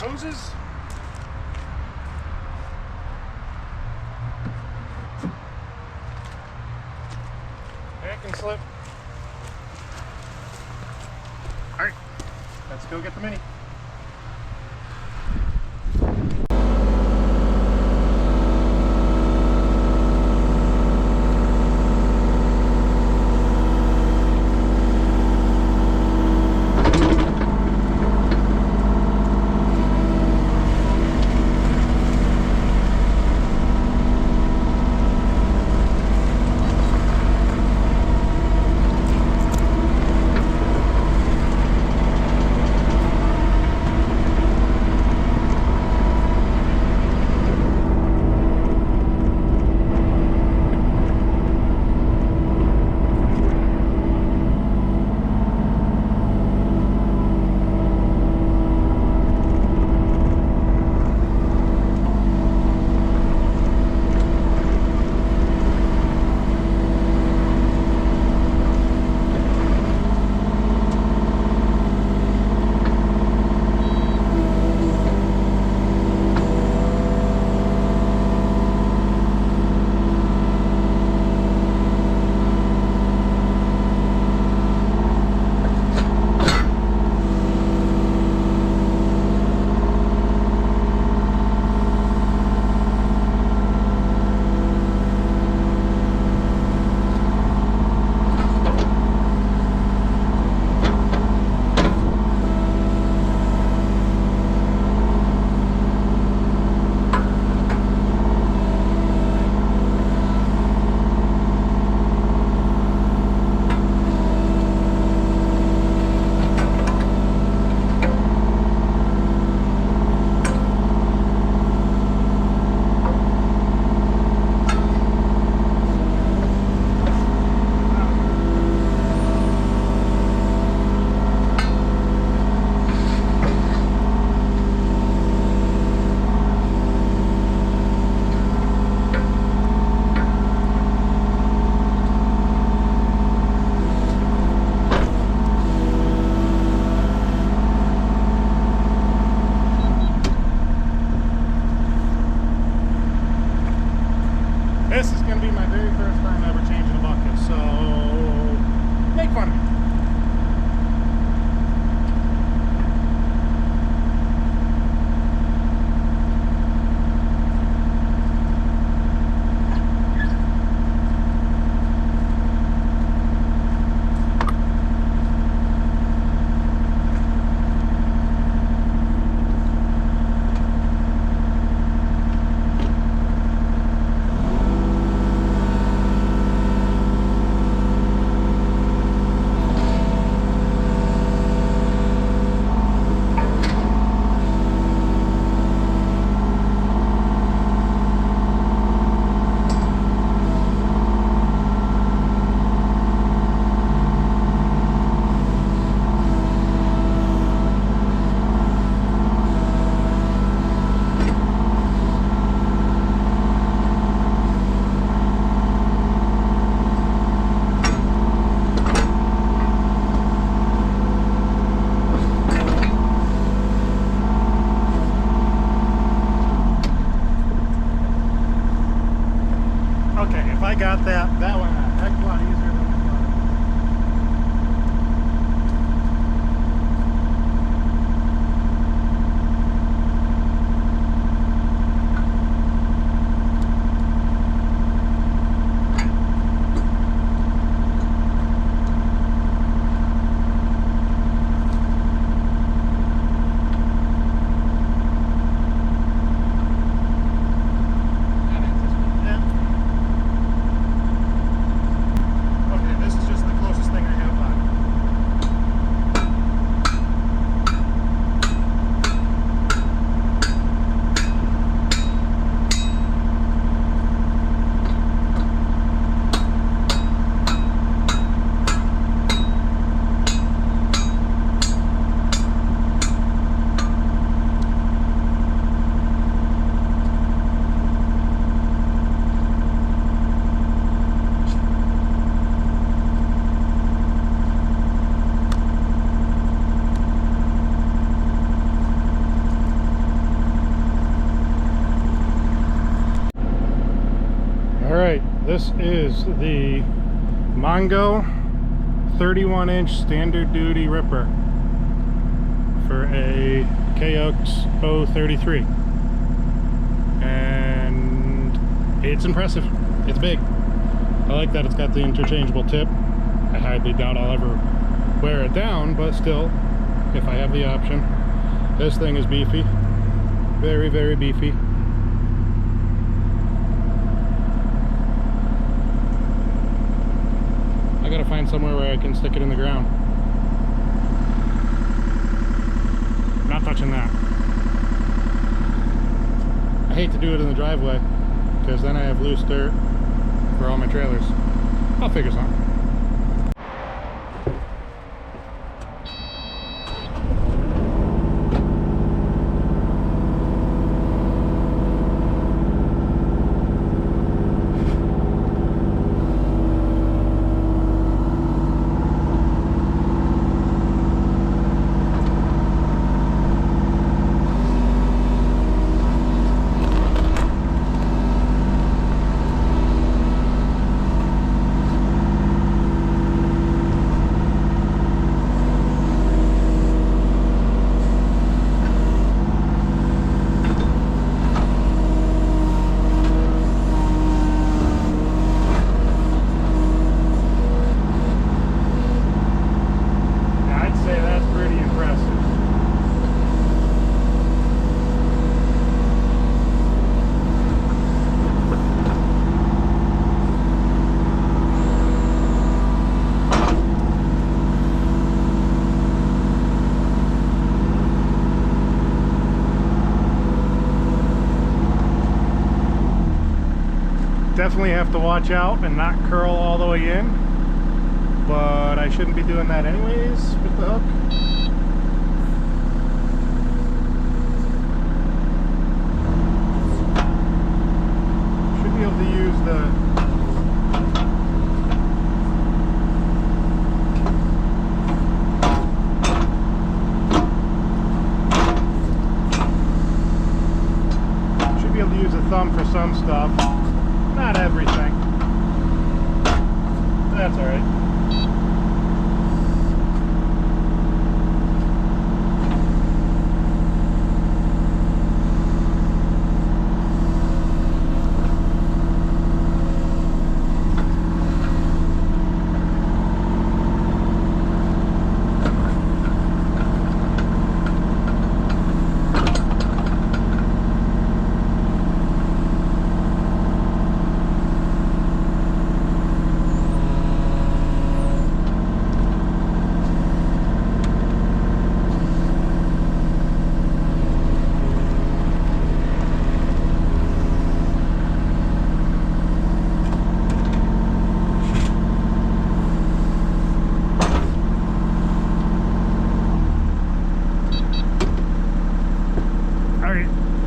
hoses. Backing slip. Alright, let's go get the Mini. This is going to be my very first time ever changing a bucket, so make fun of me. Okay, if I got that went a heck of a lot easier than I thought. Alright, this is the Mongo 31-inch standard duty ripper for a KX 033. And it's impressive. It's big. I like that it's got the interchangeable tip. I highly doubt I'll ever wear it down, but still, if I have the option. This thing is beefy. Very, very beefy. I gotta find somewhere where I can stick it in the ground. Not touching that. I hate to do it in the driveway because then I have loose dirt for all my trailers. I'll figure something. Definitely have to watch out and not curl all the way in, but I shouldn't be doing that anyways with the hook. Should be able to use the thumb for some stuff. Not everything. That's all right.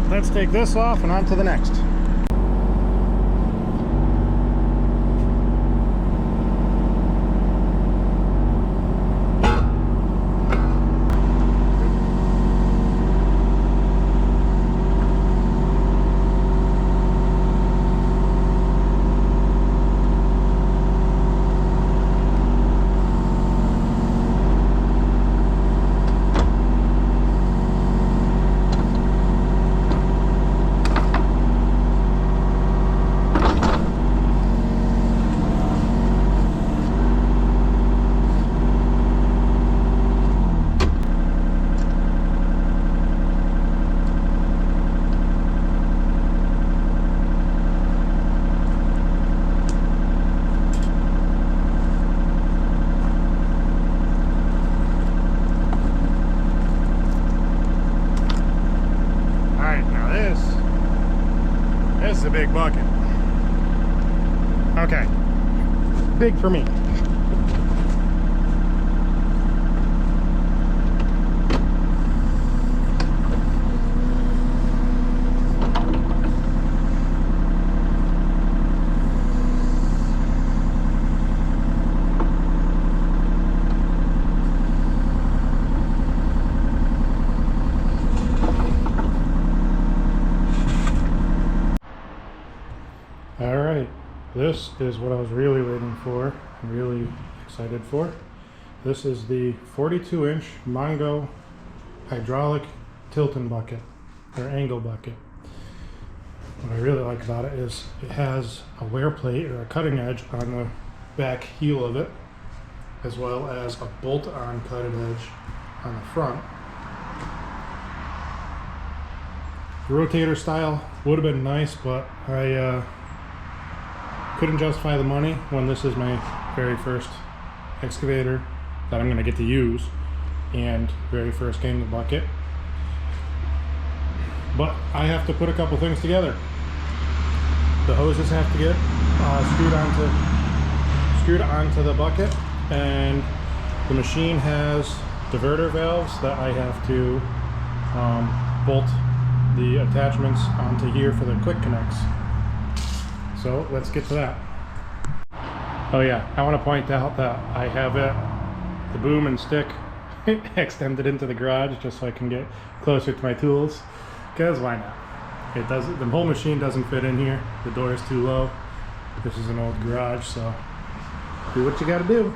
Let's take this off and on to the next. This is a big bucket. Okay, big for me. All right, This is what I was really waiting for and really excited for. This is the 42-inch Mongo hydraulic Tilton bucket, or angle bucket. What I really like about it is it has a wear plate or a cutting edge on the back heel of it, as well as a bolt-on cutting edge on the front. The rotator style would have been nice, but I couldn't justify the money when this is my very first excavator that I'm going to get to use and very first angle bucket. But I have to put a couple things together. The hoses have to get screwed onto the bucket, and the machine has diverter valves that I have to bolt the attachments onto here for the quick connects. So let's get to that. Oh yeah, I want to point out that I have the boom and stick extended into the garage just so I can get closer to my tools, because why not? It doesn't, the whole machine doesn't fit in here. The door is too low. This is an old garage, so do what you gotta do.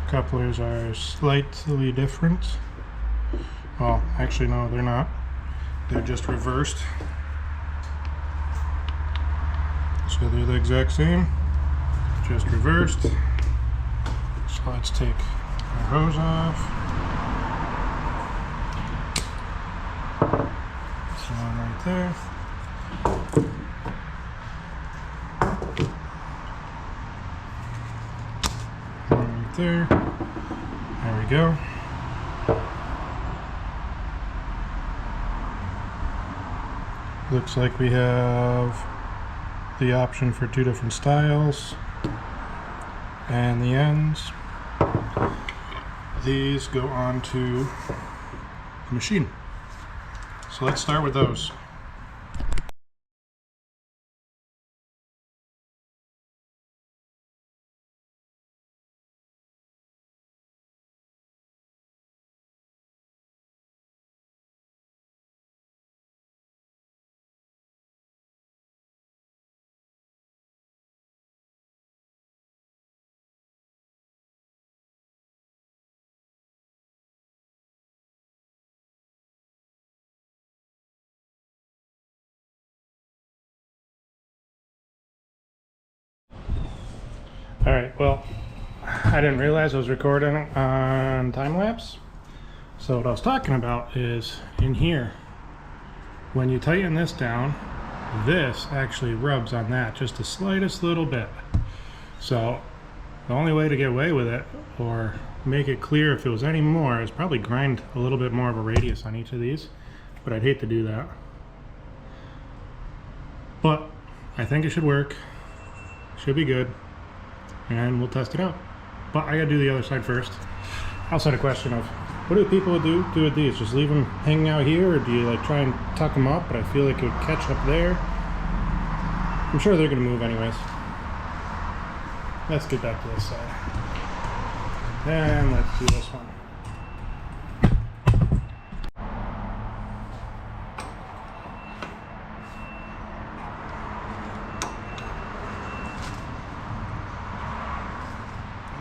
Couplers are slightly different. Well, actually no, they're not. They're just reversed. So they're the exact same, just reversed. So let's take our hose off. There's one right there. One right there. There we go. Looks like we have the option for two different styles, and the ends, these go onto the machine. So let's start with those. Alright, well, I didn't realize I was recording on time-lapse. So what I was talking about is in here, when you tighten this down, this actually rubs on that just the slightest little bit. So the only way to get away with it, or make it clear if it was any more, is probably grind a little bit more of a radius on each of these, but I'd hate to do that. But I think it should work, should be good, and we'll test it out. But I gotta do the other side first. I also had a question of, what do people do with these? Just leave them hanging out here, or do you like try and tuck them up? But I feel like it would catch up there. I'm sure they're gonna move anyways. Let's get back to this side. And let's do this one.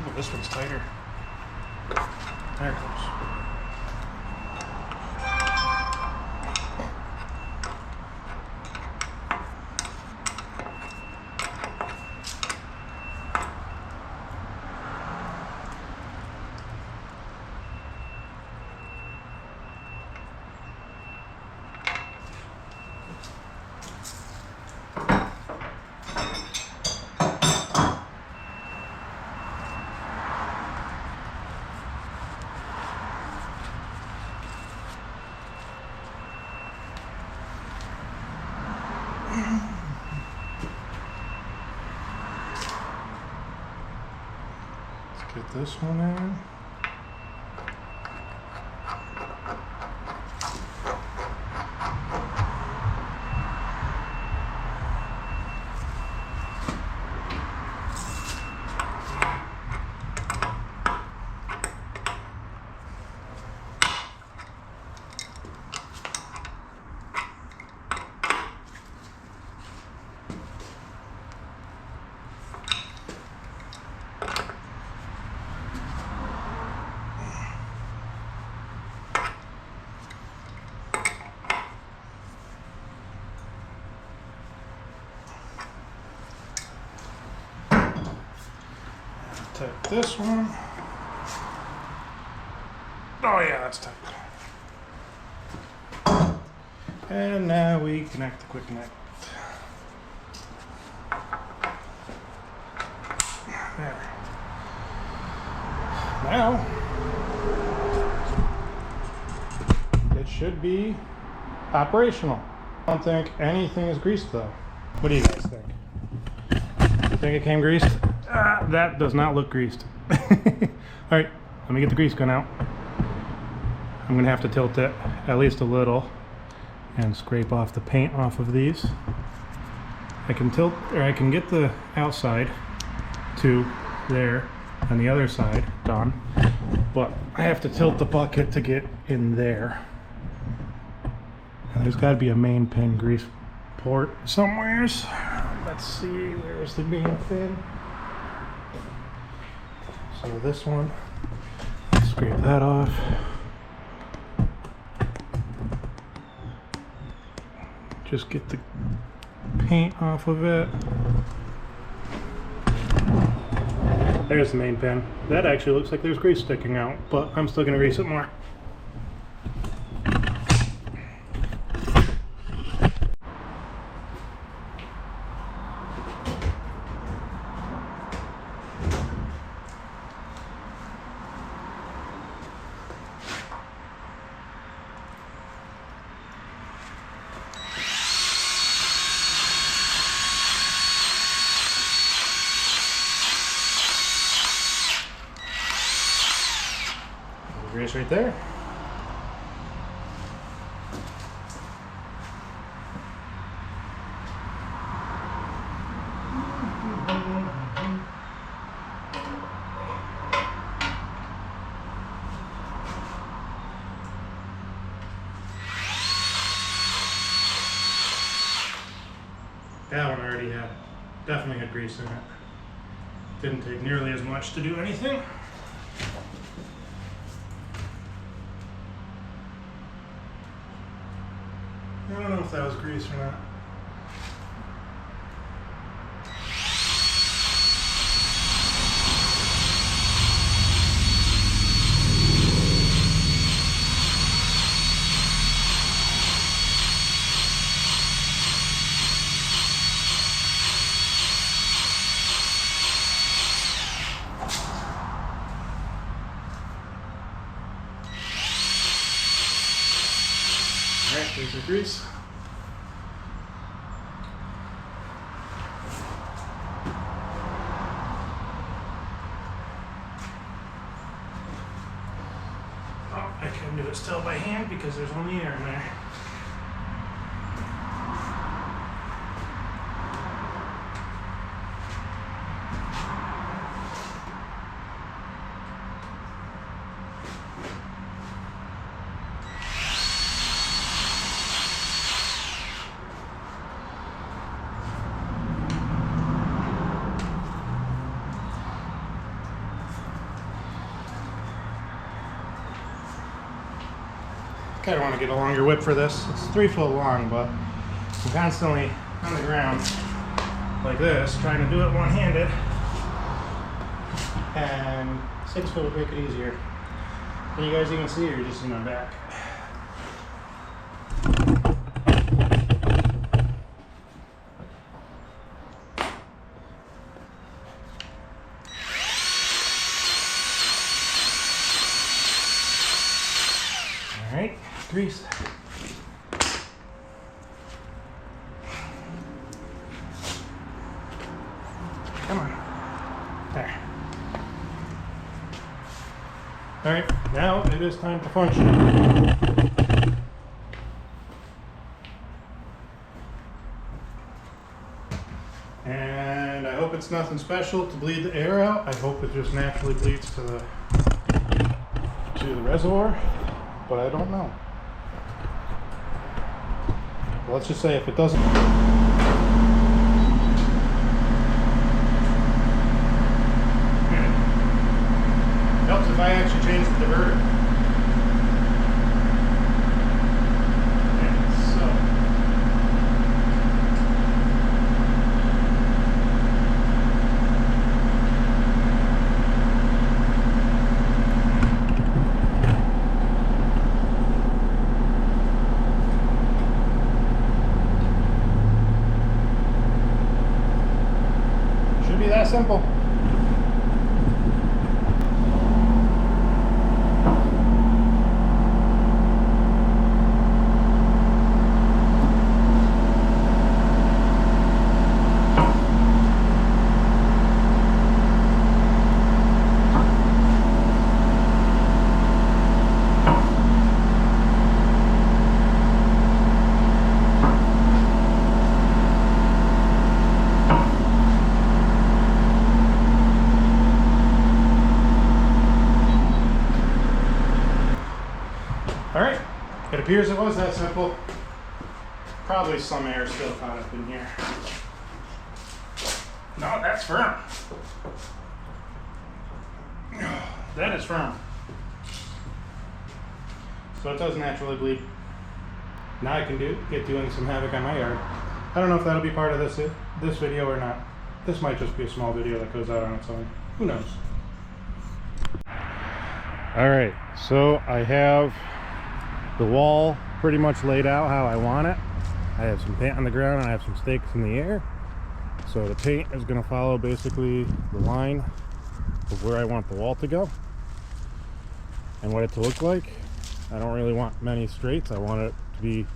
Oh, this one's tighter. There it goes. Let's get this one in. Take this one. Oh yeah, that's tight. And now we connect the quick connect. There. Now, it should be operational. I don't think anything is greased though. What do you guys think? Think it came greased? That does not look greased. Alright, let me get the grease gun out. I'm gonna have to tilt it at least a little and scrape off the paint off of these. I can tilt, or I can get the outside to there on the other side done, but I have to tilt the bucket to get in there. And there's got to be a main pin grease port somewheres. Let's see, where's the main pin? So this one, scrape that off. Just get the paint off of it. There's the main pin. That actually looks like there's grease sticking out, but I'm still gonna grease it more. Grease right there. That one already definitely had grease in it. Didn't take nearly as much to do anything. I don't know if that was grease or not. Alright, there's the grease. Oh, I couldn't do it still by hand because there's only air in there. I kind of want to get a longer whip for this. It's 3 foot long, but I'm constantly on the ground like this, trying to do it one-handed. And 6 foot would make it easier. Can you guys even see, or you're just in my back? All right, grease. All right, now it is time to function. And I hope it's nothing special to bleed the air out. I hope it just naturally bleeds to the reservoir, but I don't know. But let's just say if it doesn't. Helps if I actually change the diverter. And so. Should be that simple. Alright, it appears it was that simple. Probably some air still caught up in here. No, that's firm. That is firm. So it does naturally bleed. Now I can get doing some havoc on my yard. I don't know if that'll be part of this video or not. This might just be a small video that goes out on its own. Who knows? Alright, so I have the wall pretty much laid out how I want it. I have some paint on the ground and I have some stakes in the air. So the paint is going to follow basically the line of where I want the wall to go and what it to look like. I don't really want many straights. I want it to be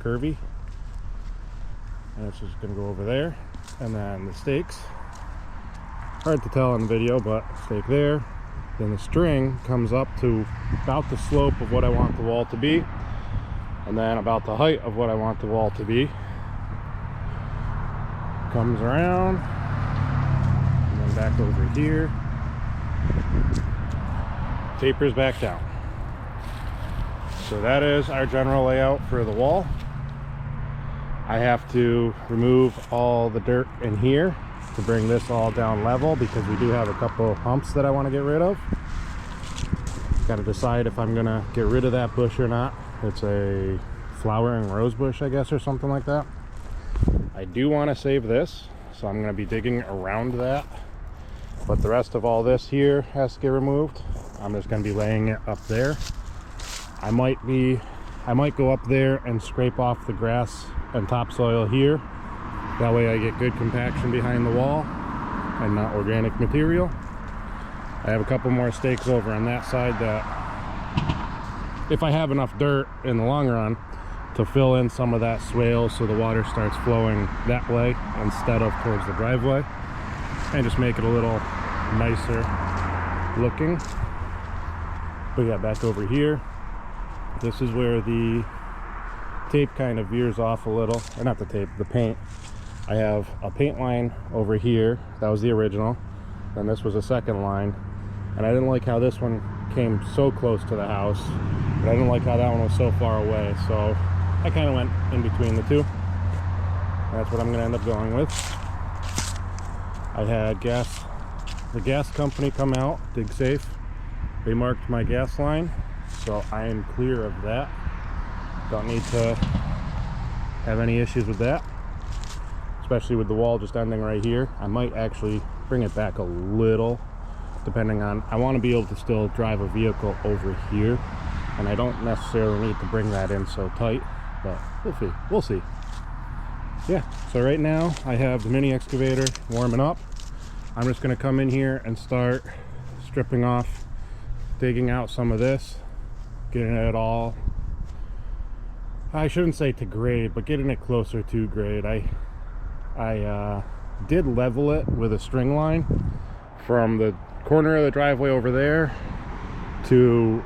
curvy. And it's just going to go over there. And then the stakes, hard to tell in the video, but stake there. Then the string comes up to about the slope of what I want the wall to be, and then about the height of what I want the wall to be. Comes around, and then back over here. Tapers back down. So that is our general layout for the wall. I have to remove all the dirt in here to bring this all down level because we do have a couple of humps that I want to get rid of. Got to decide if I'm gonna get rid of that bush or not. It's a flowering rose bush, I guess, or something like that. I do want to save this, so I'm going to be digging around that, but the rest of all this here has to get removed. I'm just going to be laying it up there. I might go up there and scrape off the grass and topsoil here. That way I get good compaction behind the wall and not organic material. I have a couple more stakes over on that side that, if I have enough dirt in the long run, to fill in some of that swale so the water starts flowing that way instead of towards the driveway, and just make it a little nicer looking. But yeah, back over here, this is where the tape kind of veers off a little, or not the tape, the paint. I have a paint line over here. That was the original. Then this was a second line, and I didn't like how this one came so close to the house, but I didn't like how that one was so far away, so I kind of went in between the two. That's what I'm going to end up going with. I had the gas company come out, dig safe. They marked my gas line, so I am clear of that. Don't need to have any issues with that, especially with the wall just ending right here. I might actually bring it back a little, depending on, I want to be able to still drive a vehicle over here, and I don't necessarily need to bring that in so tight, but we'll see. Yeah, so right now I have the mini excavator warming up. I'm just going to come in here and start stripping off, digging out some of this, getting it all, I shouldn't say to grade, but getting it closer to grade. I did level it with a string line from the corner of the driveway over there to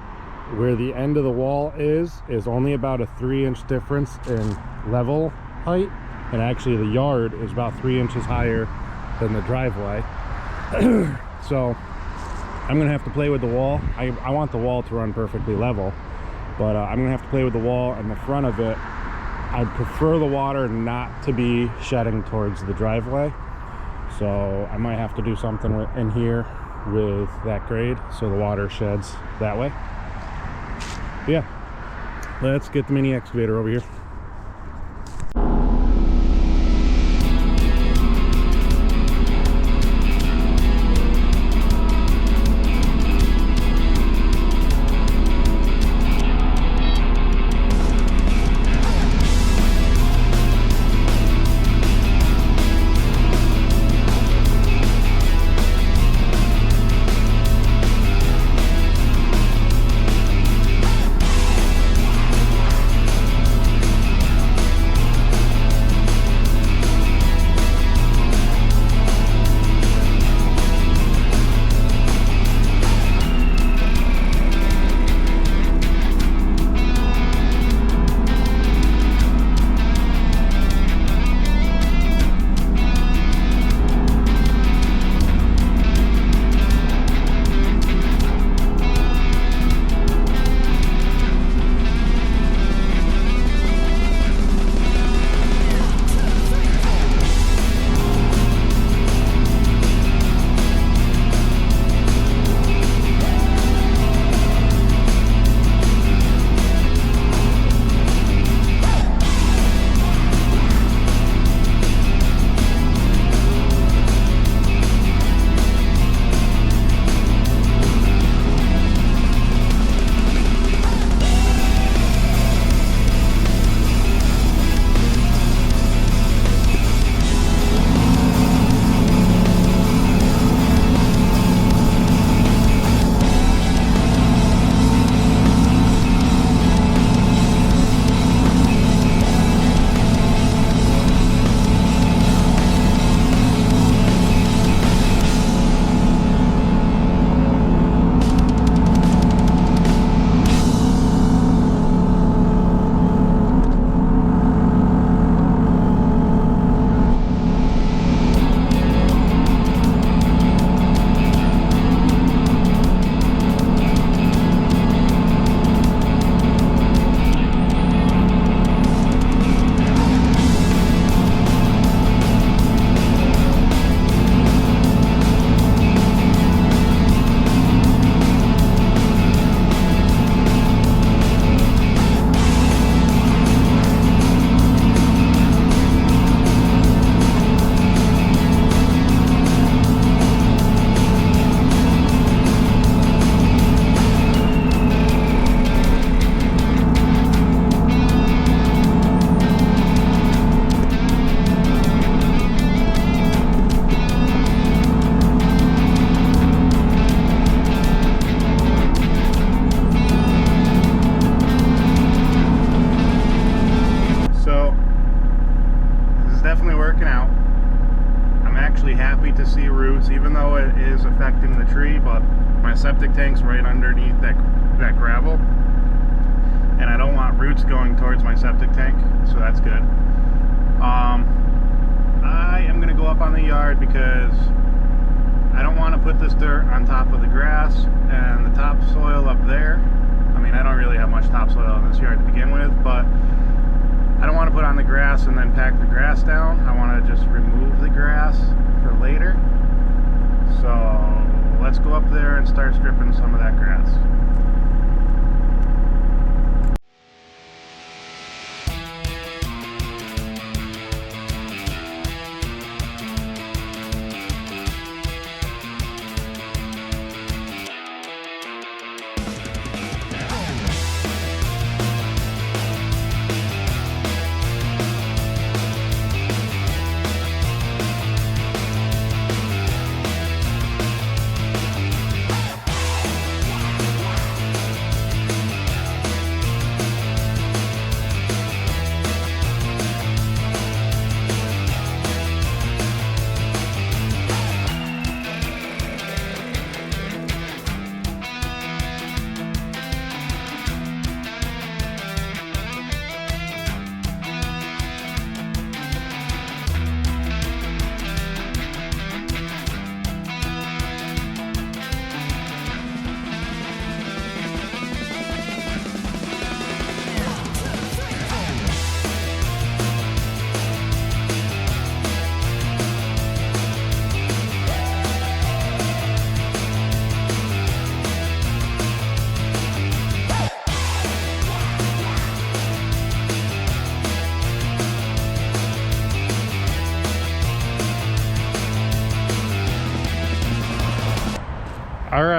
where the end of the wall is only about a 3-inch difference in level height, and actually the yard is about 3 inches higher than the driveway. So I'm gonna have to play with the wall. I want the wall to run perfectly level, but I'm gonna have to play with the wall and the front of it. I prefer the water not to be shedding towards the driveway, so I might have to do something in here with that grade so the water sheds that way. Yeah, let's get the mini excavator over here. affecting the tree, but my septic tank's right underneath that gravel, and I don't want roots going towards my septic tank, so that's good. I am going to go up on the yard because I don't want to put this dirt on top of the grass and the topsoil up there. I mean, I don't really have much topsoil in this yard to begin with, but I don't want to put on the grass and then pack the grass down. I want to just remove the grass for later. So let's go up there and start stripping some of that grass.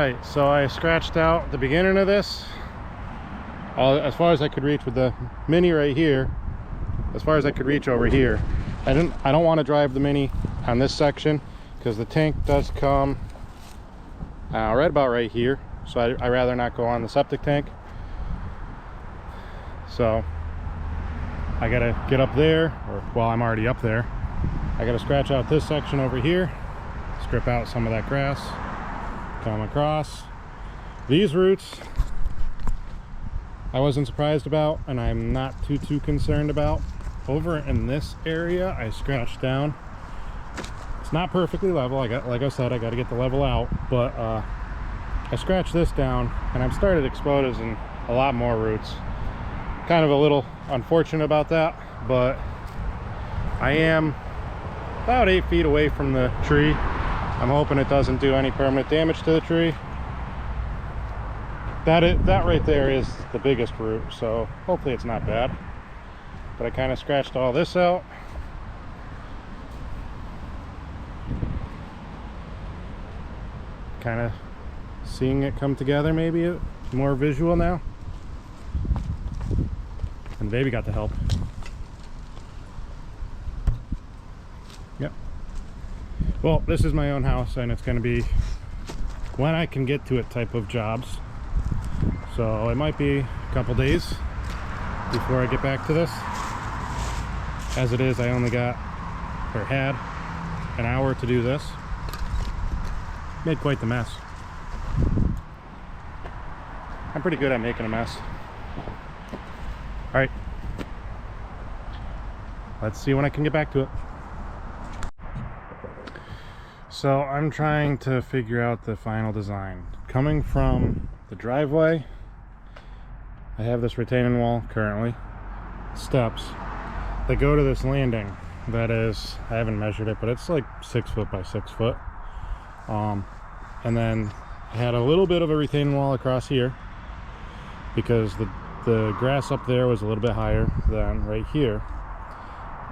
right, so I scratched out the beginning of this as far as I could reach with the Mini right here, as far as I could reach over here. I don't want to drive the Mini on this section because the tank does come right about right here, so I rather not go on the septic tank. So I gotta get up there, or well, I'm already up there. I gotta scratch out this section over here, strip out some of that grass, come across. These roots I wasn't surprised about, and I'm not too concerned about. Over in this area I scratched down. It's not perfectly level. Like I said, I got to get the level out, but I scratched this down and I've started exposing a lot more roots. Kind of a little unfortunate about that, but I am about 8 feet away from the tree. I'm hoping it doesn't do any permanent damage to the tree. That right there is the biggest root, so hopefully it's not bad. But I kind of scratched all this out. Kind of seeing it come together, maybe more visual now. And baby got the help. Yep. Well, this is my own house, and it's going to be when I can get to it type of jobs. So it might be a couple days before I get back to this. As it is, I only got, or had, an hour to do this. Made quite the mess. I'm pretty good at making a mess. Alright. Let's see when I can get back to it. So I'm trying to figure out the final design. Coming from the driveway, I have this retaining wall currently. Steps. They go to this landing that is, I haven't measured it, but it's like 6 foot by 6 foot. And then I had a little bit of a retaining wall across here because the grass up there was a little bit higher than right here.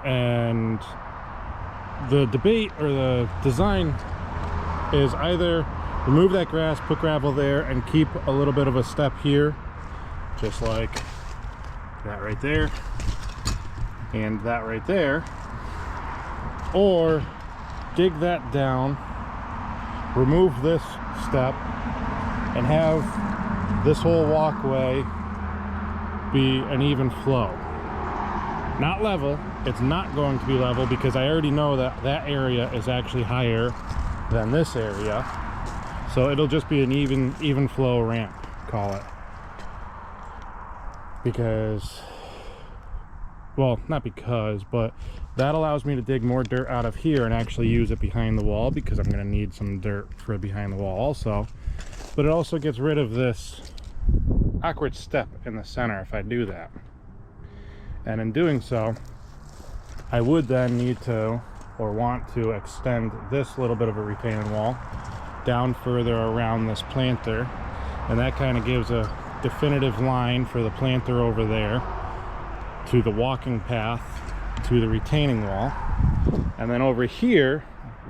And the debate or the design is either remove that grass, put gravel there, and keep a little bit of a step here, just like that right there and that right there, or dig that down, remove this step, and have this whole walkway be an even flow. Not level. It's not going to be level because I already know that that area is actually higher than this area, so it'll just be an even flow ramp, call it. Because, well, not because, but that allows me to dig more dirt out of here and actually use it behind the wall, because I'm going to need some dirt for behind the wall also. But it also gets rid of this awkward step in the center if I do that. And in doing so, I would then need to, or want to, extend this little bit of a retaining wall down further around this planter, and that kind of gives a definitive line for the planter over there to the walking path to the retaining wall. And then over here,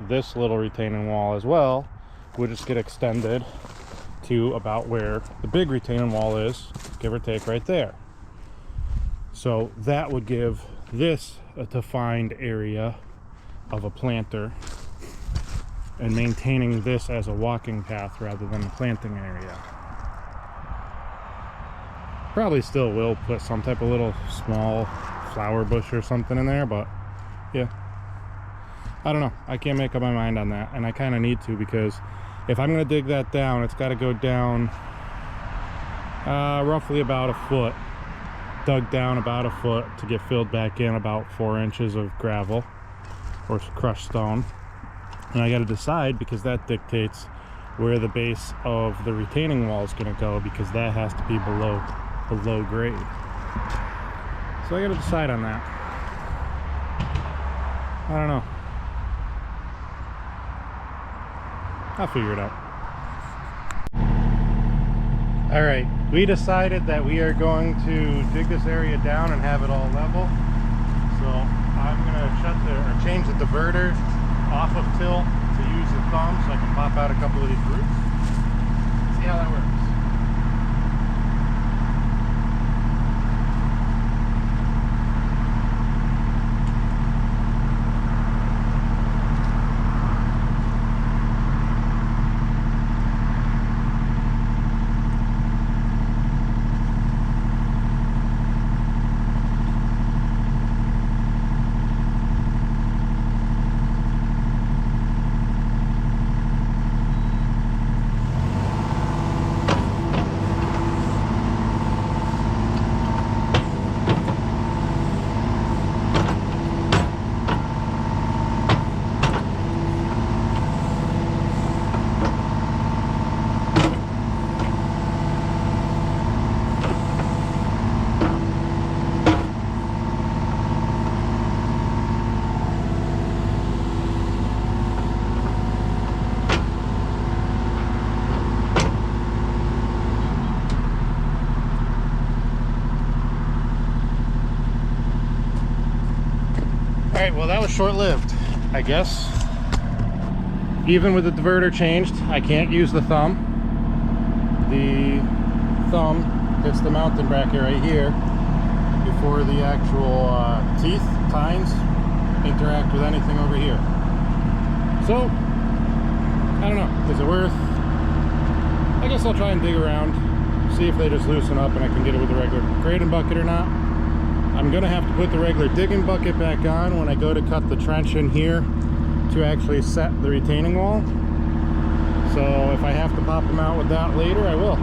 this little retaining wall as well would just get extended to about where the big retaining wall is, give or take right there. So that would give this a defined area of a planter, and maintaining this as a walking path rather than a planting area. Probably still will put some type of little small flower bush or something in there, but yeah, I don't know. I can't make up my mind on that, and I kind of need to, because if I'm going to dig that down, it's got to go down roughly about a foot, dug down about a foot to get filled back in about 4 inches of gravel or crushed stone. And I got to decide, because that dictates where the base of the retaining wall is going to go, because that has to be below grade. So I got to decide on that. I don't know. I'll figure it out. Alright, we decided that we are going to dig this area down and have it all level. So I'm going to change the diverter off of tilt to use the thumb so I can pop out a couple of these roots. see how that works. Alright, well that was short-lived, I guess. Even with the diverter changed, I can't use the thumb. The thumb hits the mounting bracket right here before the actual teeth, tines, interact with anything over here. So, I don't know, is it worth? I guess I'll try and dig around, see if they just loosen up and I can get it with the regular grading bucket or not. I'm gonna have to put the regular digging bucket back on when I go to cut the trench in here to actually set the retaining wall. So if I have to pop them out with that later, I will.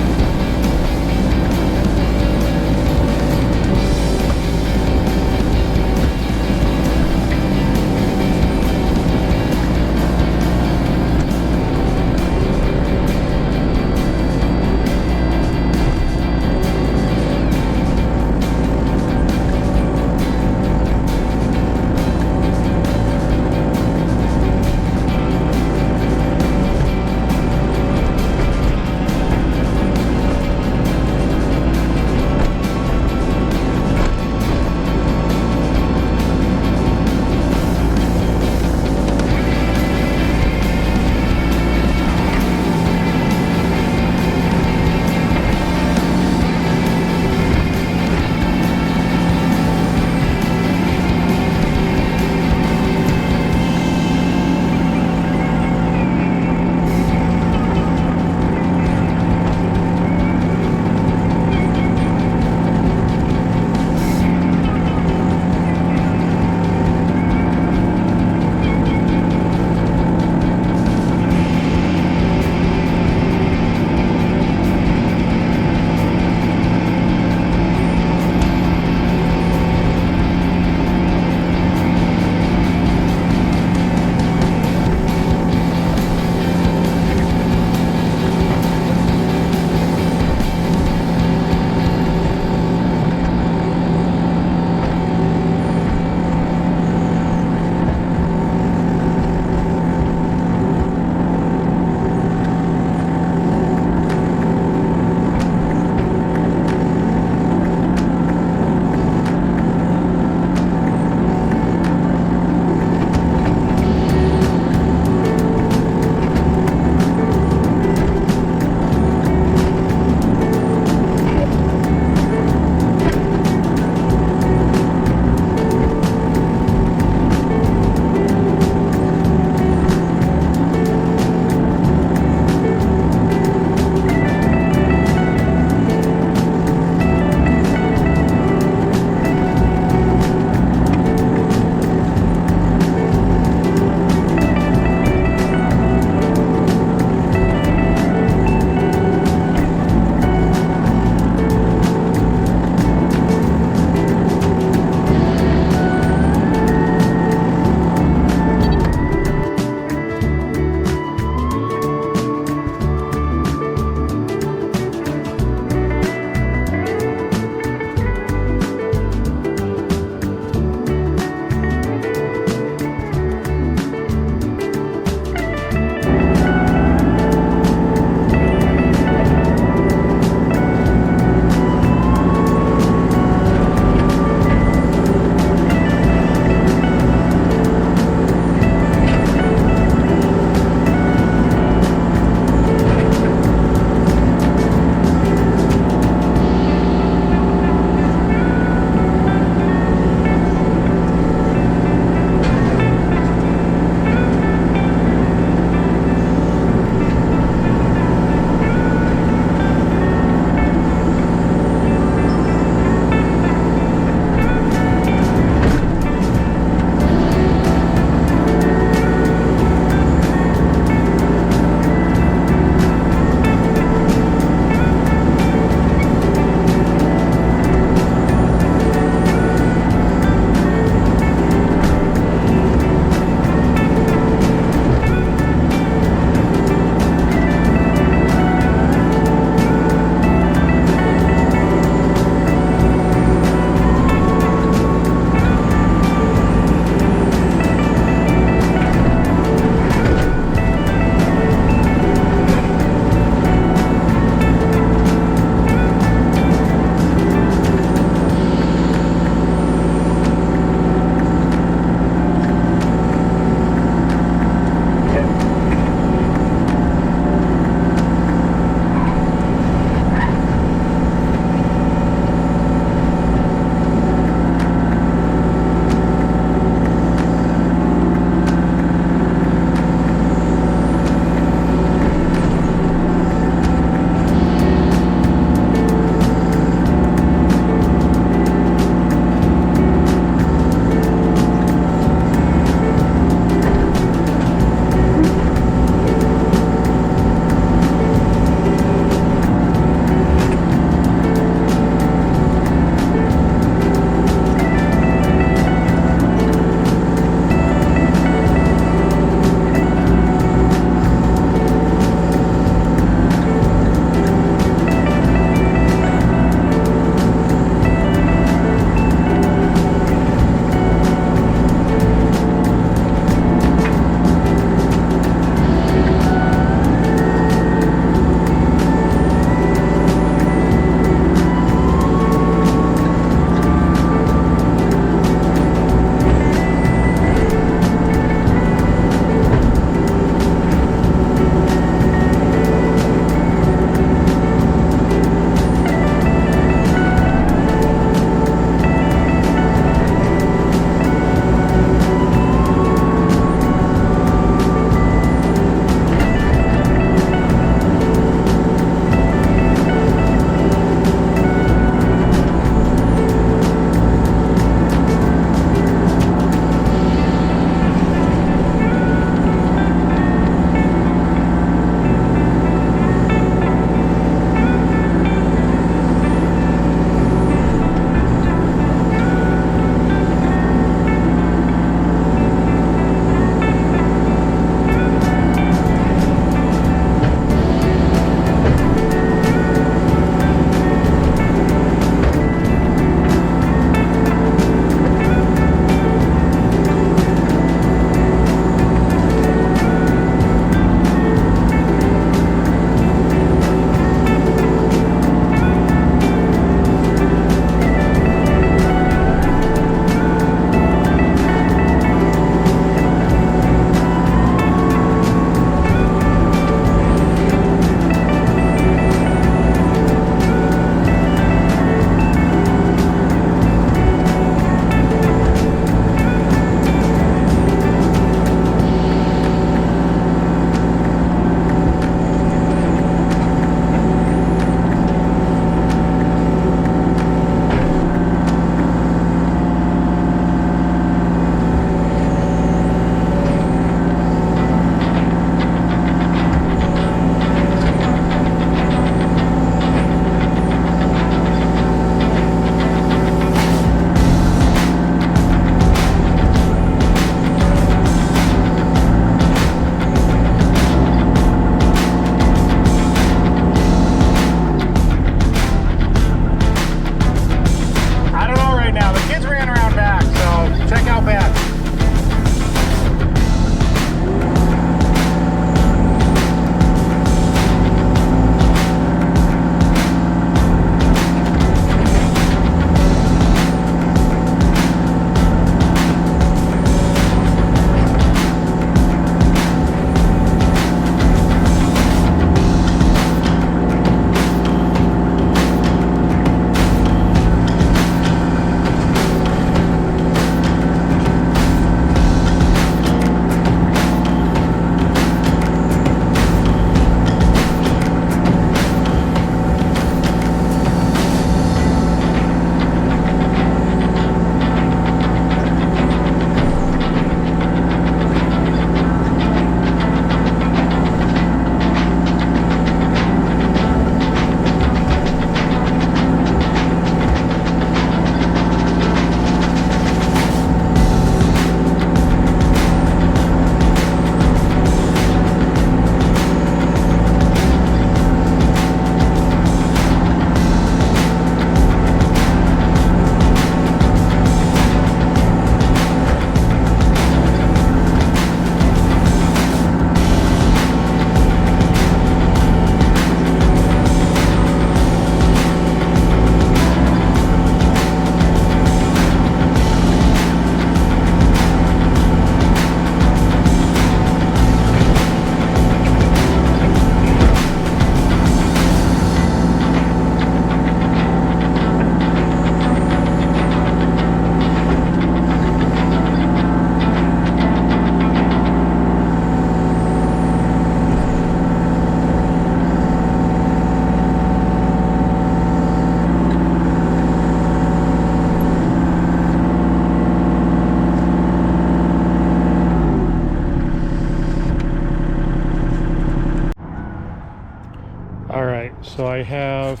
So I have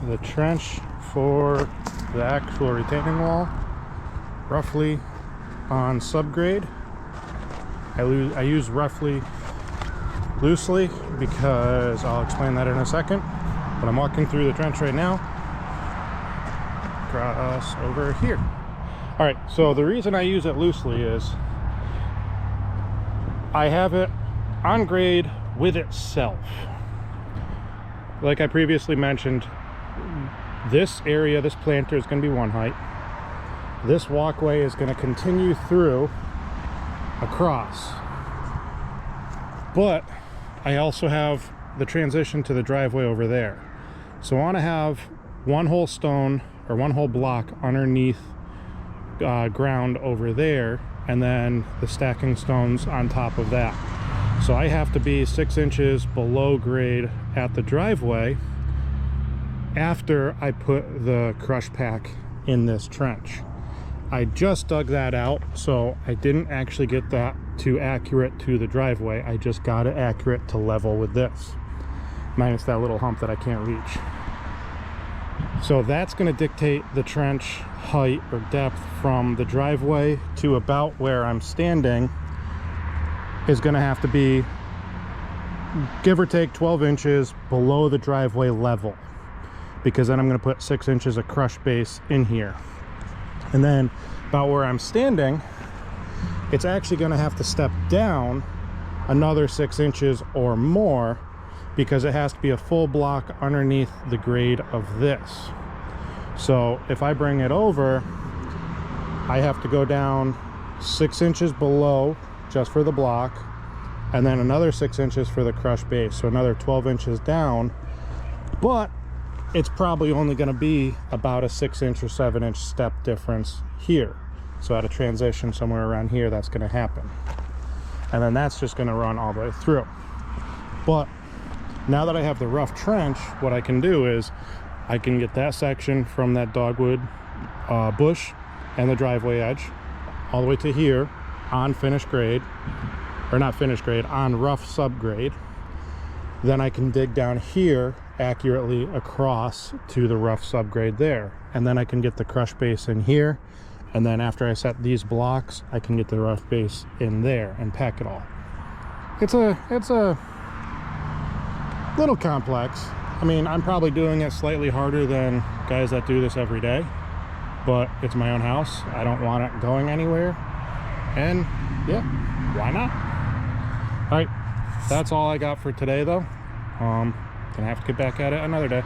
the trench for the actual retaining wall roughly on subgrade. I use roughly loosely because I'll explain that in a second. But I'm walking through the trench right now. Cross over here. All right, so the reason I use it loosely is I have it on grade with itself. Like I previously mentioned, this area, this planter is going to be one height. This walkway is going to continue through across. But I also have the transition to the driveway over there. So I want to have one whole stone or one whole block underneath ground over there, and then the stacking stones on top of that. So I have to be 6 inches below grade at the driveway after I put the crush pack in this trench. I just dug that out, so I didn't actually get that too accurate to the driveway. I just got it accurate to level with this, minus that little hump that I can't reach. So that's going to dictate the trench height or depth from the driveway to about where I'm standing. Is going to have to be, give or take, 12 inches below the driveway level, because then I'm going to put 6 inches of crush base in here. And then about where I'm standing, it's actually going to have to step down another 6 inches or more, because it has to be a full block underneath the grade of this. So if I bring it over, I have to go down 6 inches below just for the block, and then another 6 inches for the crush base, so another 12 inches down. But it's probably only going to be about a 6 inch or 7 inch step difference here. So at a transition somewhere around here, that's going to happen, and then that's just going to run all the way through. But now that I have the rough trench, what I can do is I can get that section from that dogwood bush and the driveway edge all the way to here on finished grade, or not finished grade, on rough subgrade. Then I can dig down here accurately across to the rough subgrade there, and then I can get the crush base in here, and then after I set these blocks, I can get the rough base in there and pack it all. It's a little complex. I mean, I'm probably doing it slightly harder than guys that do this every day, but it's my own house. I don't want it going anywhere, and yeah, why not? All right, that's all I got for today though. Gonna have to get back at it another day.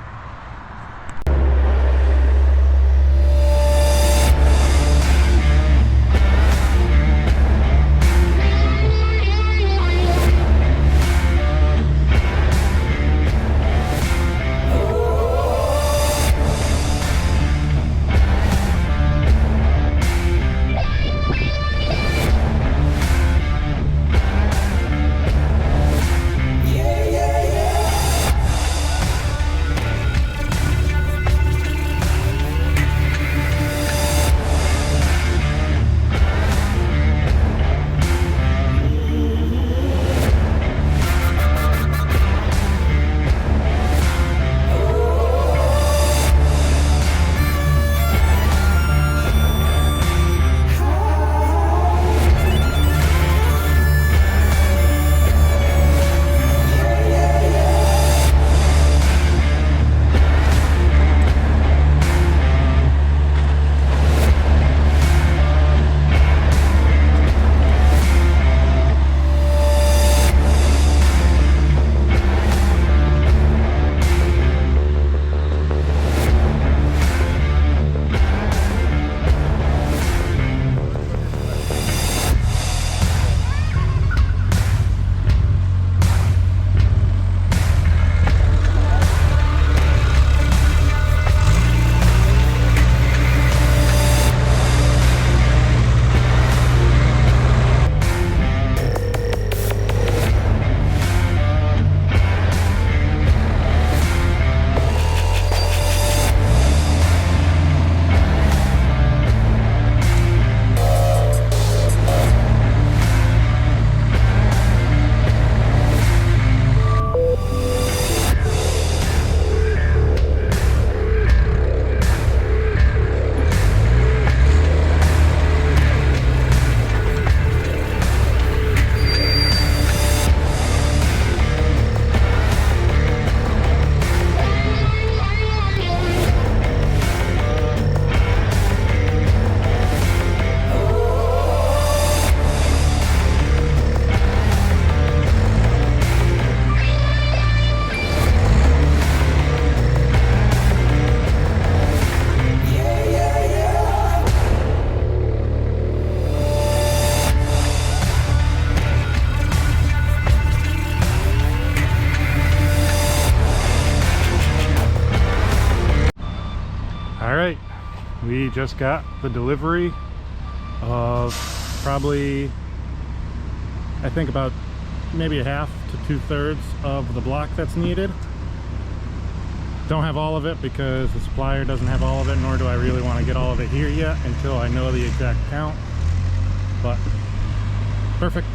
We just got the delivery of probably, I think about maybe a half to 2/3 of the block that's needed. Don't have all of it because the supplier doesn't have all of it, nor do I really want to get all of it here yet until I know the exact count. But perfect.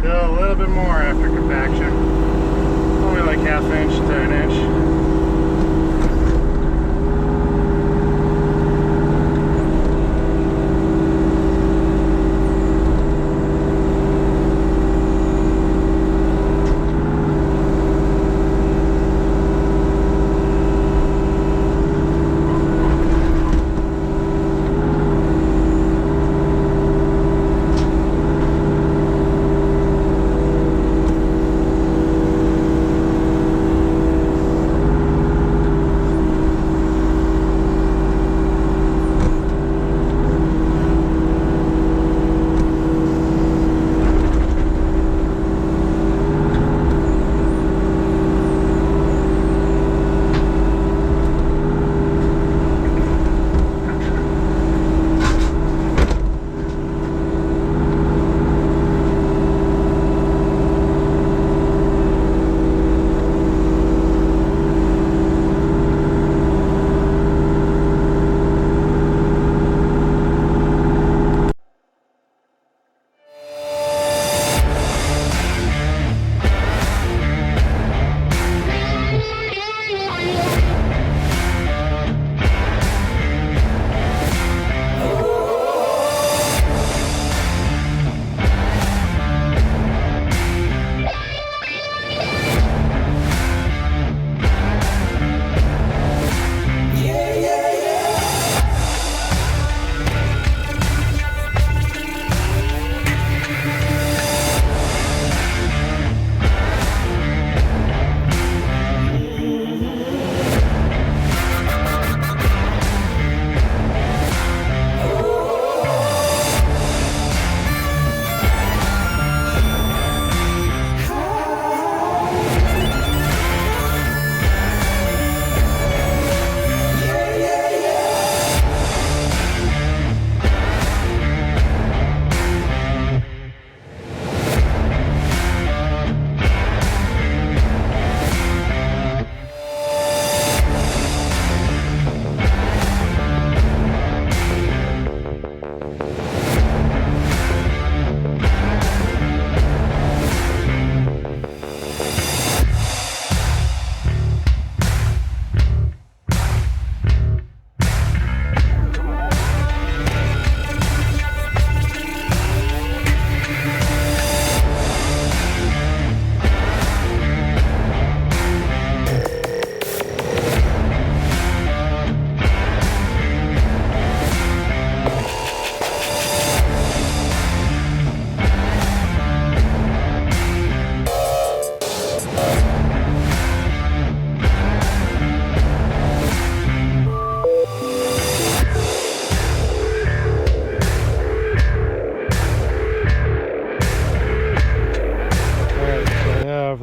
Still a little bit more after compaction. Only like ½ inch to an inch.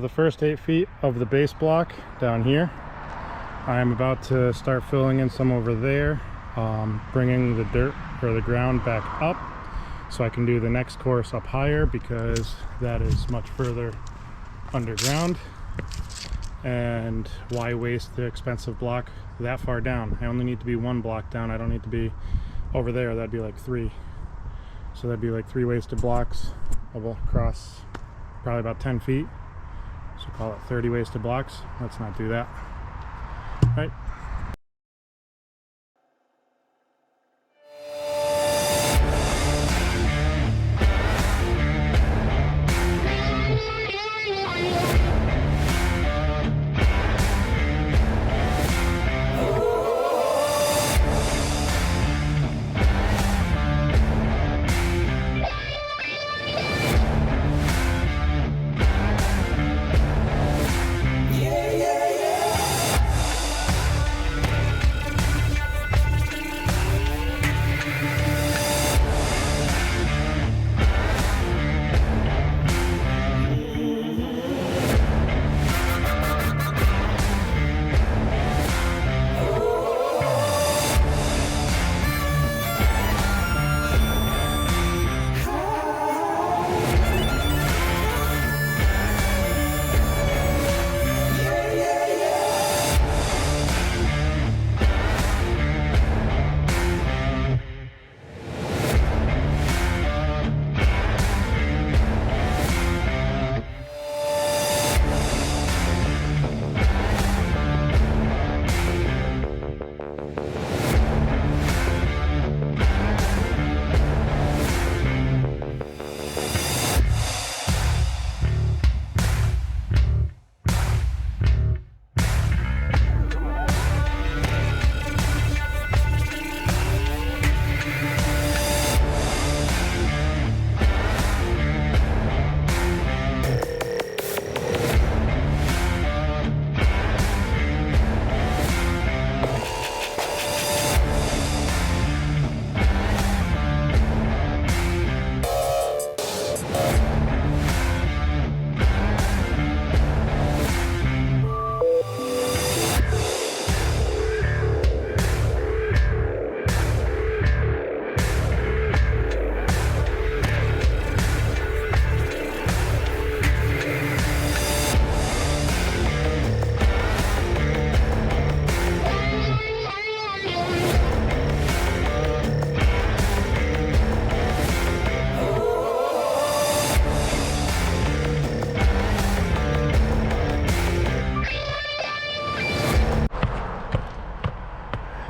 The first 8 feet of the base block down here. I'm about to start filling in some over there, bringing the dirt or the ground back up so I can do the next course up higher, because that is much further underground. And why waste the expensive block that far down? I only need to be 1 block down. I don't need to be over there. That'd be like 3. So that'd be like 3 wasted blocks across probably about 10 feet. So call it 30 wasted blocks. Let's not do that. All right.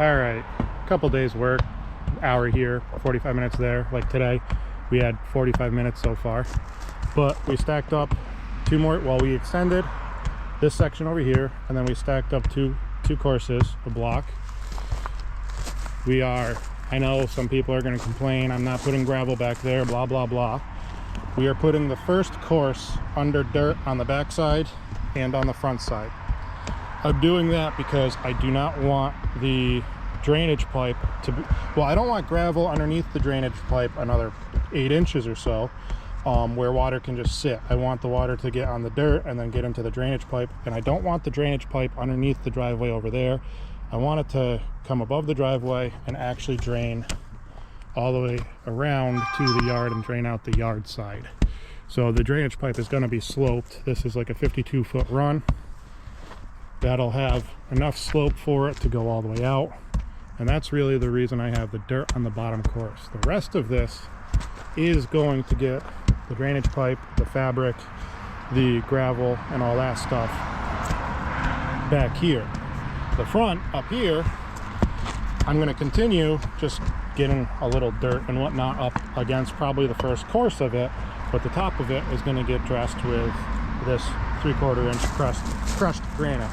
All right, a couple days work, hour here, 45 minutes there. Like today, we had 45 minutes so far, but we stacked up two more. Well, we extended this section over here, and then we stacked up two courses, a block. I know some people are going to complain, I'm not putting gravel back there, blah, blah, blah. We are putting the first course under dirt on the back side and on the front side. I'm doing that because I do not want the drainage pipe to be, well, I don't want gravel underneath the drainage pipe another 8 inches or so, where water can just sit. I want the water to get on the dirt and then get into the drainage pipe, and I don't want the drainage pipe underneath the driveway over there. I want it to come above the driveway and actually drain all the way around to the yard and drain out the yard side. So the drainage pipe is going to be sloped. This is like a 52-foot run. That'll have enough slope for it to go all the way out. And that's really the reason I have the dirt on the bottom course. The rest of this is going to get the drainage pipe, the fabric, the gravel, and all that stuff back here. The front up here, I'm going to continue just getting a little dirt and whatnot up against probably the first course of it, but the top of it is going to get dressed with this 3/4 inch crushed granite.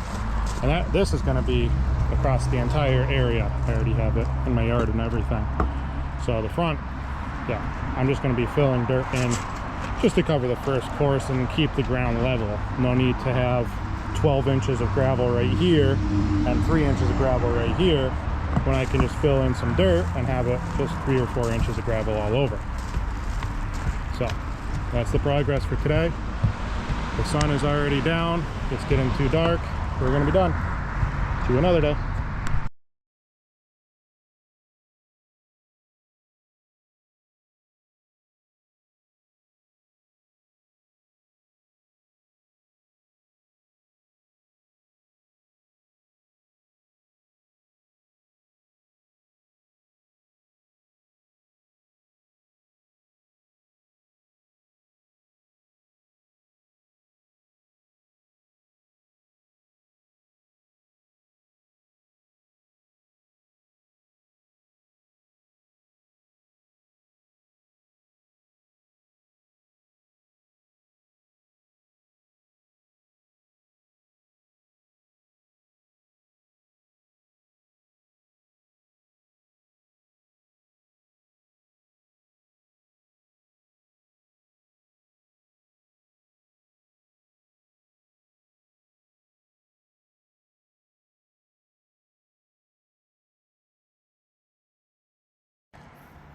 And this is going to be across the entire area. I already have it in my yard and everything. So the front, yeah, I'm just going to be filling dirt in just to cover the first course and keep the ground level. No need to have 12 inches of gravel right here and 3 inches of gravel right here, when I can just fill in some dirt and have it just 3 or 4 inches of gravel all over. So that's the progress for today. The sun is already down. It's getting too dark. We're going to be done. See you another day.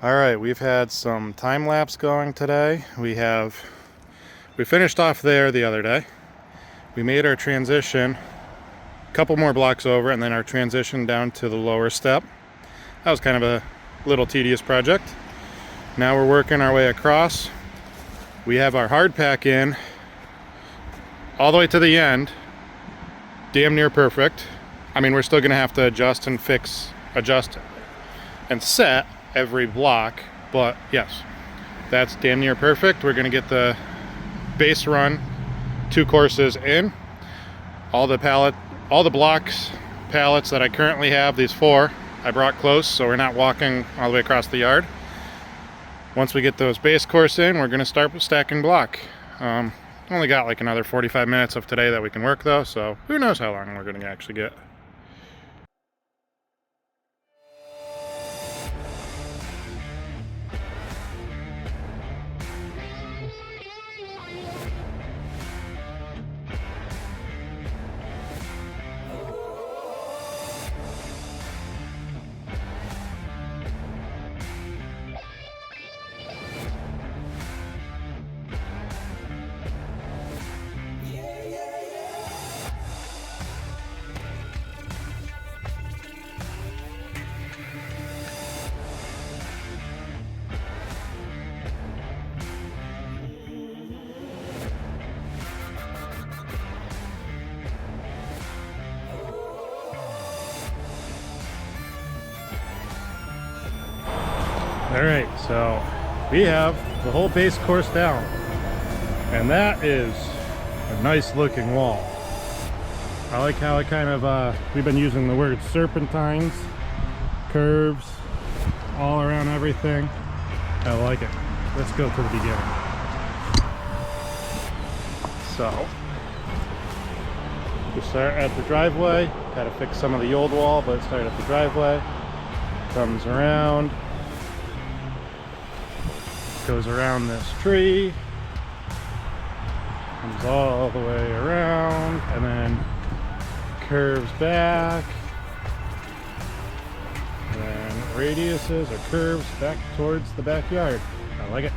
All right, we've had some time lapse going today. We finished off there the other day. We made our transition a couple more blocks over, and then our transition down to the lower step. That was kind of a little tedious project. Now we're working our way across. We have our hard pack in all the way to the end, damn near perfect. I mean, we're still gonna have to adjust and set every block, but yes, that's damn near perfect. We're gonna get the base run 2 courses in. All the pallets that I currently have, these 4, I brought close, so we're not walking all the way across the yard. Once we get those base course in, we're gonna start stacking block. Only got like another 45 minutes of today that we can work though, so who knows how long we're gonna actually get. All right, so we have the whole base course down, and that is a nice looking wall. I like how it kind of, we've been using the word serpentines curves all around everything. I like it. Let's go to the beginning. So we start at the driveway. Got to fix some of the old wall, but start at the driveway. Comes around, goes around this tree, comes all the way around, and then curves back, and then radiuses or curves back towards the backyard. I like it.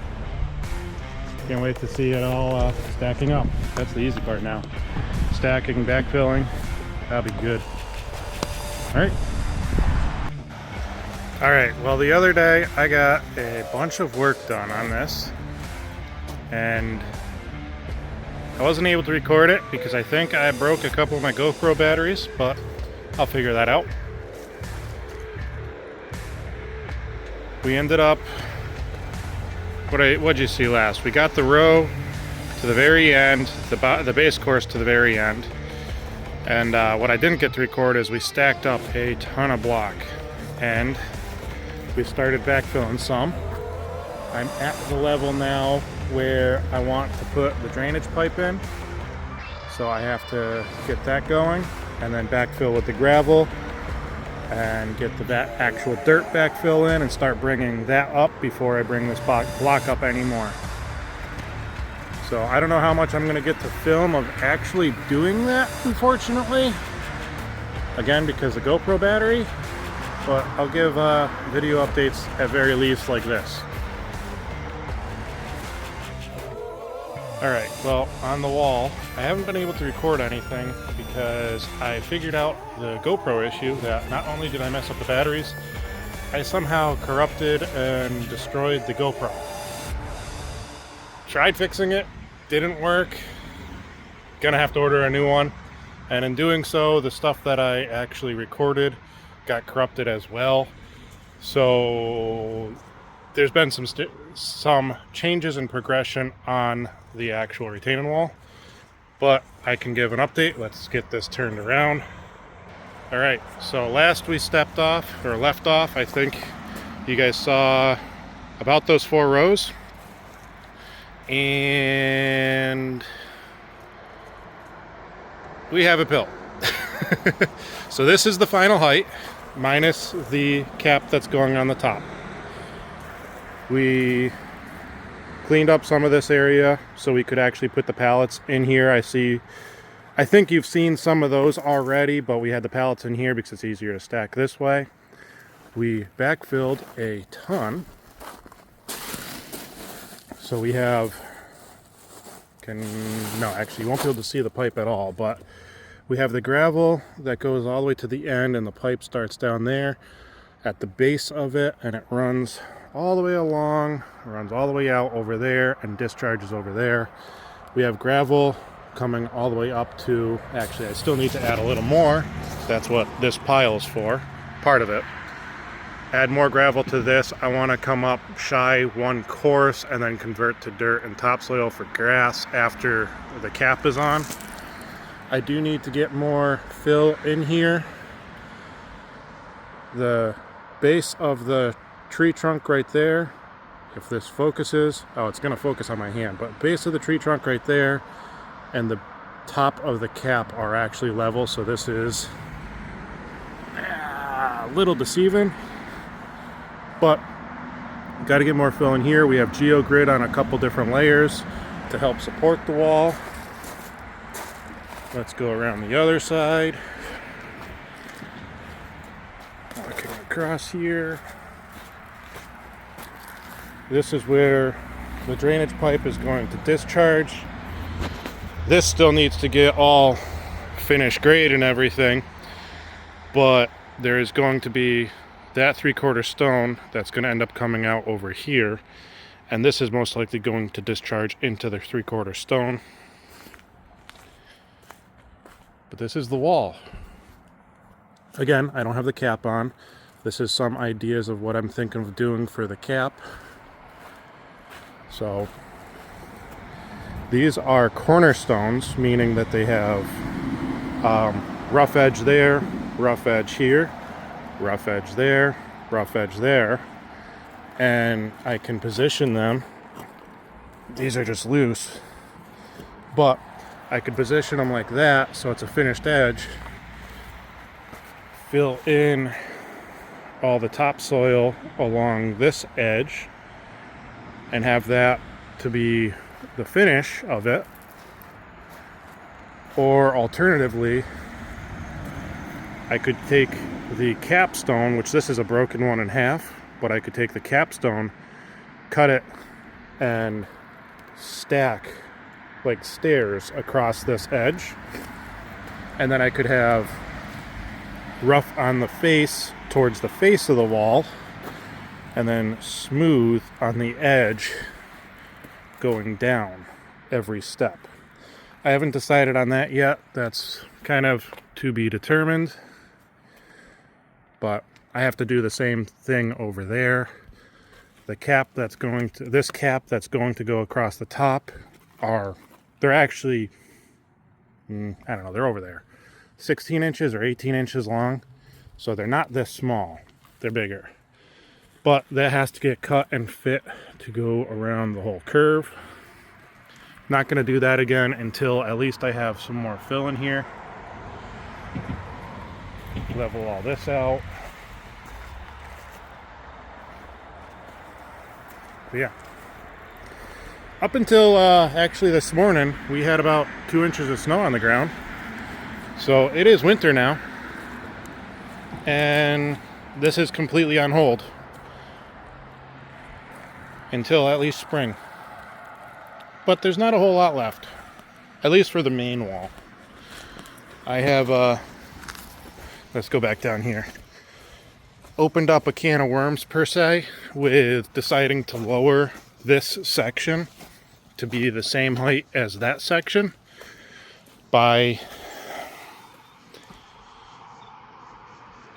Can't wait to see it all stacking up. That's the easy part now. Stacking, backfilling, that'll be good. All right, well, the other day I got a bunch of work done on this, and I wasn't able to record it because I think I broke a couple of my GoPro batteries, but I'll figure that out. We ended up, what'd you see last? We got the row to the very end, the base course to the very end, and what I didn't get to record is we stacked up a ton of block, and we started backfilling some. I'm at the level now where I want to put the drainage pipe in, so I have to get that going and then backfill with the gravel and get the actual dirt backfill in and start bringing that up before I bring this block up anymore. So I don't know how much I'm going to get to film of actually doing that, unfortunately, again because the GoPro battery, but I'll give video updates at very least like this. Alright, well, on the wall, I haven't been able to record anything because I figured out the GoPro issue that not only did I mess up the batteries, I somehow corrupted and destroyed the GoPro. Tried fixing it, didn't work, gonna have to order a new one, and in doing so, the stuff that I actually recorded got corrupted as well. So there's been some changes in progression on the actual retaining wall, but I can give an update. Let's get this turned around. All right, so last we left off, I think you guys saw about those 4 rows, and we have it built. So this is the final height minus the cap that's going on the top. We cleaned up some of this area so we could actually put the pallets in here. I think you've seen some of those already, but we had the pallets in here because it's easier to stack this way. We backfilled a ton. So we have, no, actually you won't be able to see the pipe at all, but we have the gravel that goes all the way to the end, and the pipe starts down there at the base of it, and it runs all the way along, runs all the way out over there, and discharges over there. We have gravel coming all the way up to, actually I still need to add a little more. That's what this pile is for, part of it. Add more gravel to this. I want to come up shy 1 course and then convert to dirt and topsoil for grass after the cap is on. I do need to get more fill in here. The base of the tree trunk right there, if this focuses, oh, it's going to focus on my hand, but base of the tree trunk right there and the top of the cap are actually level, so this is a little deceiving, but got to get more fill in here. We have geogrid on a couple different layers to help support the wall. Let's go around the other side. Walking across here. This is where the drainage pipe is going to discharge. This still needs to get all finished grade and everything, but there is going to be that 3/4 stone that's going to end up coming out over here, and this is most likely going to discharge into the 3/4 stone. But this is the wall. Again, I don't have the cap on. This is some ideas of what I'm thinking of doing for the cap. So these are cornerstones, meaning that they have rough edge there, rough edge here, rough edge there, rough edge there, and I can position them. These are just loose, but I could position them like that so it's a finished edge, fill in all the topsoil along this edge, and have that to be the finish of it. Or alternatively, I could take the capstone, which this is a broken one in half, but I could take the capstone, cut it, and stack like stairs across this edge. And then I could have rough on the face towards the face of the wall, and then smooth on the edge going down every step. I haven't decided on that yet. That's kind of to be determined. But I have to do the same thing over there. The cap that's going to, this cap that's going to go across the top they're actually, I don't know, they're over there. 16 inches or 18 inches long. So they're not this small. They're bigger. But that has to get cut and fit to go around the whole curve. Not going to do that again until at least I have some more fill in here. Level all this out. But yeah. Up until actually this morning, we had about 2 inches of snow on the ground. So it is winter now. And this is completely on hold until at least spring. But there's not a whole lot left, at least for the main wall. I have, let's go back down here, opened up a can of worms per se with deciding to lower this section to be the same height as that section to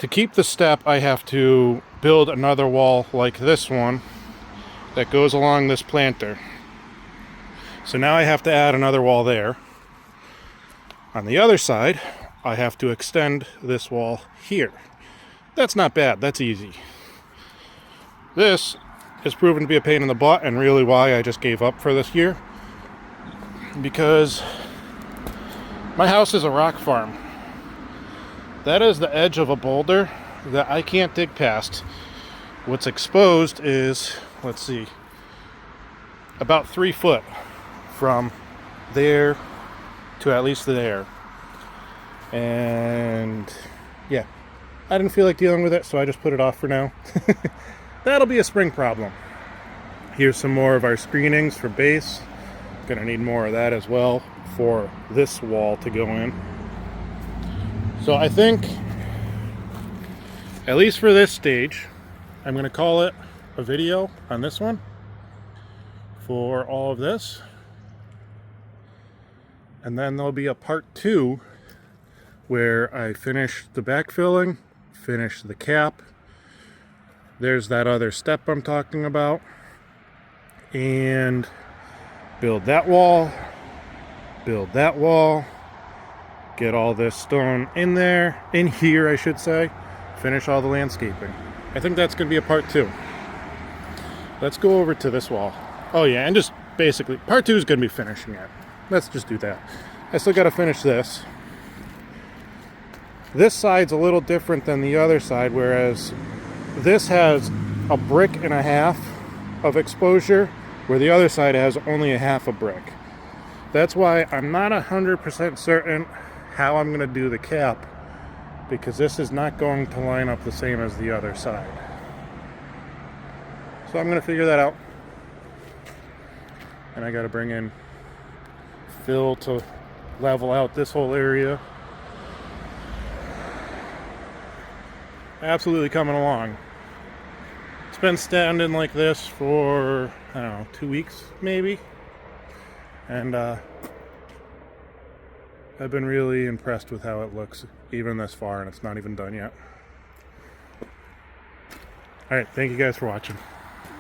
keep the step. I have to build another wall like this one that goes along this planter. So now I have to add another wall there. On the other side, I have to extend this wall here. That's not bad, that's easy. This has proven to be a pain in the butt, and really why I just gave up for this year. Because my house is a rock farm. That is the edge of a boulder that I can't dig past. What's exposed is, let's see, about 3 foot from there to at least there. And yeah, I didn't feel like dealing with it, so I just put it off for now. That'll be a spring problem. Here's some more of our screenings for base. Gonna need more of that as well for this wall to go in. So I think, at least for this stage, I'm gonna call it a video on this one for all of this. And then there'll be a part 2 where I finish the backfilling, finish the cap. There's that other step I'm talking about. And build that wall, get all this stone in there, in here I should say, finish all the landscaping. I think that's gonna be a part 2. Let's go over to this wall. Oh yeah, and just basically, part 2 is gonna be finishing it. Let's just do that. I still gotta finish this. This side's a little different than the other side, whereas this has a brick and a half of exposure, where the other side has only a half a brick. That's why I'm not 100% certain how I'm gonna do the cap, because this is not going to line up the same as the other side. So I'm gonna figure that out. And I gotta bring in fill to level out this whole area. Absolutely coming along. It's been standing like this for, I don't know, 2 weeks maybe. And I've been really impressed with how it looks even this far, and it's not even done yet. Alright, thank you guys for watching.